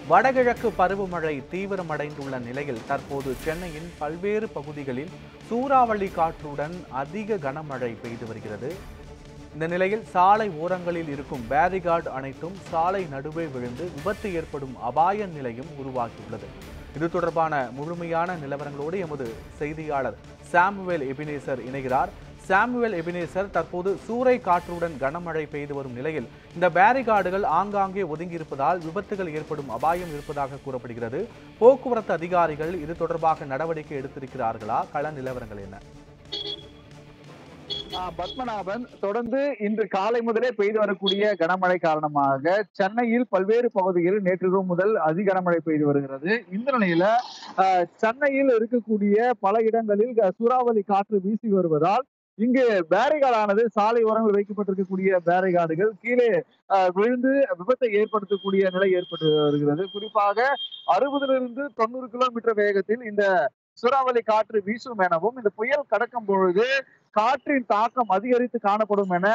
வடகிழக்கு பருவமழை தீவிரமடைந்துள்ள நிலையில் தற்போது சென்னையின் பல்வேறு பகுதிகளில் சூறாவளி காற்றுடன் அதிக கனமழை பெய்து வருகிறது. இந்த நிலையில் சாலை ஓரங்களில் இருக்கும் பேரிகார்டு அனைத்தும் சாலை நடுவே விழுந்து விபத்து ஏற்படும் அபாய நிலையும் உருவாகியுள்ளது. இது தொடர்பான முழுமையான நிலவரங்களோடு எமது செய்தியாளர் சாமுவேல் எபினேசர் இணைகிறார். சாமுவேல் எபினேசர், தற்போது சூறை காற்றுடன் கனமழை பெய்து வரும் நிலையில் இந்த பேரிகார்டுகள் ஆங்காங்கே ஒதுங்கியிருப்பதால் விபத்துகள் ஏற்படும் அபாயம் இருப்பதாக கூறப்படுகிறது. போக்குவரத்து அதிகாரிகள் இது தொடர்பாக நடவடிக்கை எடுத்திருக்கிறார்களா? கள நிலவரங்கள் என்ன? பத்மநாபன், தொடர்ந்து இன்று காலை முதலே பெய்து வரக்கூடிய கனமழை காரணமாக சென்னையில் பல்வேறு பகுதிகளில் நேற்றிரவு முதல் அதி கனமழை பெய்து வருகிறது. இந்த நிலையில சென்னையில் இருக்கக்கூடிய பல இடங்களில் சூறாவளி காற்று வீசி வருவதால் இங்கு பேரிகார்டானது சாலை ஓரங்கள் வைக்கப்பட்டிருக்கக்கூடிய பேரிகார்டுகள் கீழே விழுந்து விபத்தை ஏற்படுத்தக்கூடிய நிலை ஏற்பட்டு வருகிறது. குறிப்பாக 60லிருந்து 90 கிலோமீட்டர் வேகத்தில் இந்த சூறாவளி காற்று வீசும் எனவும், இந்த புயல் கடக்கும் பொழுது காற்றின் தாக்கம் அதிகரித்து காணப்படும் என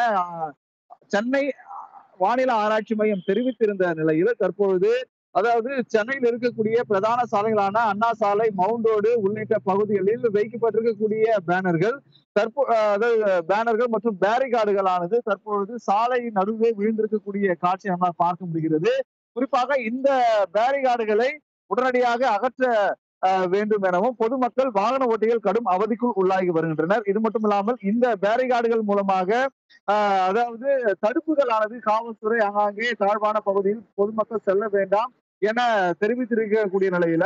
சென்னை வானிலை ஆராய்ச்சி மையம் தெரிவித்திருந்த நிலையில் தற்பொழுது, அதாவது சென்னையில் இருக்கக்கூடிய பிரதான சாலைகளான அண்ணா சாலை, மவுண்ட் ரோடு உள்ளிட்ட பகுதிகளில் வைக்கப்பட்டிருக்கக்கூடிய பேனர்கள் மற்றும் பேரிகார்டுகளானது தற்பொழுது சாலை நடுவே விழுந்திருக்கக்கூடிய காட்சியை நம்மால் பார்க்க முடிகிறது. குறிப்பாக இந்த பேரிகார்டுகளை உடனடியாக அகற்ற வேண்டும் எனவும் பொதுமக்கள், வாகன ஓட்டிகள் கடும் அவதிக்குள் உள்ளாகி வருகின்றனர். இது மட்டும் இல்லாமல் இந்த பேரிகார்டுகள் மூலமாக அதாவது தடுப்புகளானது காவல்துறை ஆங்காங்கே தாழ்வான பகுதியில் பொதுமக்கள் செல்ல வேண்டாம் என தெரிவித்திருக்கக்கூடிய நிலையில,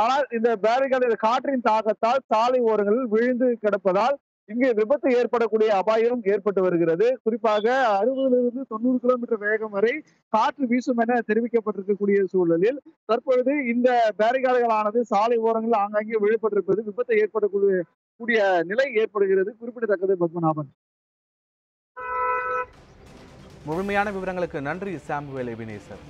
ஆனால் இந்த பேரிகார்டு காற்றின் தாக்கத்தால் சாலை ஓரங்களில் விழுந்து கிடப்பதால் இங்கு விபத்து ஏற்படக்கூடிய அபாயம் ஏற்பட்டு வருகிறது. குறிப்பாக 60லிருந்து 90 கிலோமீட்டர் வேகம் வரை காற்று வீசும் என தெரிவிக்கப்பட்டிருக்கக்கூடிய சூழலில் தற்பொழுது இந்த பேரிகார்டுகளானது சாலை ஓரங்களில் ஆங்காங்கே விழுப்பட்டிருப்பது விபத்தை ஏற்படக்கூடிய நிலை ஏற்படுகிறது. குறிப்பிடத்தக்கது பத்மநாபன். முழுமையான விவரங்களுக்கு நன்றி சாமுவேல் எபினேசர்.